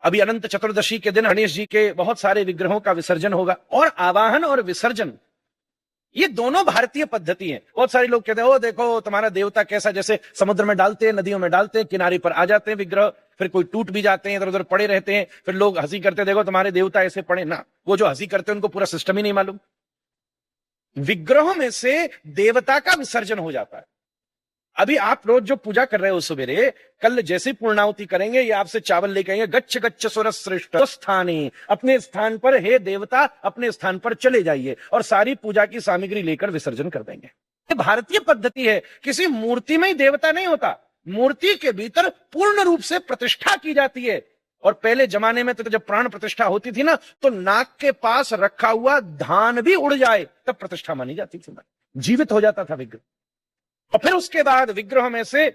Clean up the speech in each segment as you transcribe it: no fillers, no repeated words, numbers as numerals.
अभी अनंत चतुर्दशी के दिन गणेश जी के बहुत सारे विग्रहों का विसर्जन होगा। और आवाहन और विसर्जन ये दोनों भारतीय पद्धति हैं। बहुत सारे लोग कहते हैं, ओ देखो तुम्हारा देवता कैसा, जैसे समुद्र में डालते हैं, नदियों में डालते हैं, किनारे पर आ जाते हैं विग्रह, फिर कोई टूट भी जाते हैं, इधर उधर पड़े रहते हैं, फिर लोग हंसी करते हैं, देखो तुम्हारे देवता ऐसे पड़े ना। वो जो हंसी करते हैं उनको पूरा सिस्टम ही नहीं मालूम। विग्रहों में से देवता का विसर्जन हो जाता है। अभी आप रोज जो पूजा कर रहे हो सवेरे, कल जैसे पूर्णाहुति करेंगे, ये आपसे चावल लेके आएंगे, गच्छ गच्छ सुर श्रेष्ठ स्थानी, अपने स्थान पर, हे देवता अपने स्थान पर चले जाइए, और सारी पूजा की सामग्री लेकर विसर्जन कर देंगे। ये भारतीय पद्धति है। किसी मूर्ति में ही देवता नहीं होता, मूर्ति के भीतर पूर्ण रूप से प्रतिष्ठा की जाती है। और पहले जमाने में तो जब प्राण प्रतिष्ठा होती थी ना, तो नाक के पास रखा हुआ धान भी उड़ जाए तब प्रतिष्ठा मानी जाती थी, जीवित हो जाता था विग्रह। और फिर उसके बाद विग्रह में से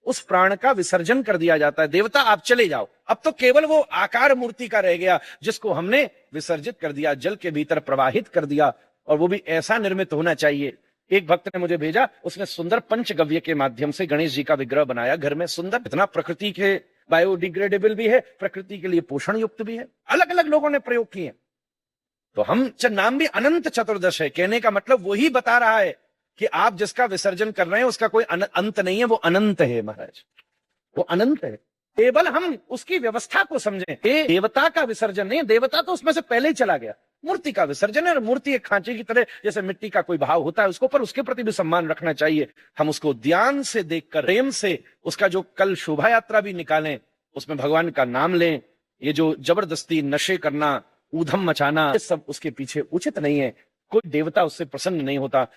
उस प्राण का विसर्जन कर दिया जाता है। देवता आप चले जाओ, अब तो केवल वो आकार मूर्ति का रह गया, जिसको हमने विसर्जित कर दिया, जल के भीतर प्रवाहित कर दिया। और वो भी ऐसा निर्मित होना चाहिए। एक भक्त ने मुझे भेजा, उसने सुंदर पंचगव्य के माध्यम से गणेश जी का विग्रह बनाया घर में। सुंदर, इतना प्रकृति के बायोडिग्रेडेबल भी है, प्रकृति के लिए पोषण युक्त भी है। अलग अलग लोगों ने प्रयोग किए। तो हम नाम भी अनंत चतुर्दश है, कहने का मतलब वही बता रहा है कि आप जिसका विसर्जन कर रहे हैं उसका कोई अंत नहीं है, वो अनंत है महाराज, वो अनंत है। केवल हम उसकी व्यवस्था को समझें। देवता का विसर्जन नहीं, देवता तो उसमें से पहले ही चला गया। मूर्ति का विसर्जन है, और मूर्ति एक खांचे की तरह, जैसे मिट्टी का कोई भाव होता है उसको, पर उसके प्रति भी सम्मान रखना चाहिए। हम उसको ध्यान से देखकर, प्रेम से, उसका जो कल शोभा यात्रा भी निकालें, उसमें भगवान का नाम लें। ये जो जबरदस्ती नशे करना, ऊधम मचाना, ये सब उसके पीछे उचित नहीं है। कोई देवता उससे प्रसन्न नहीं होता।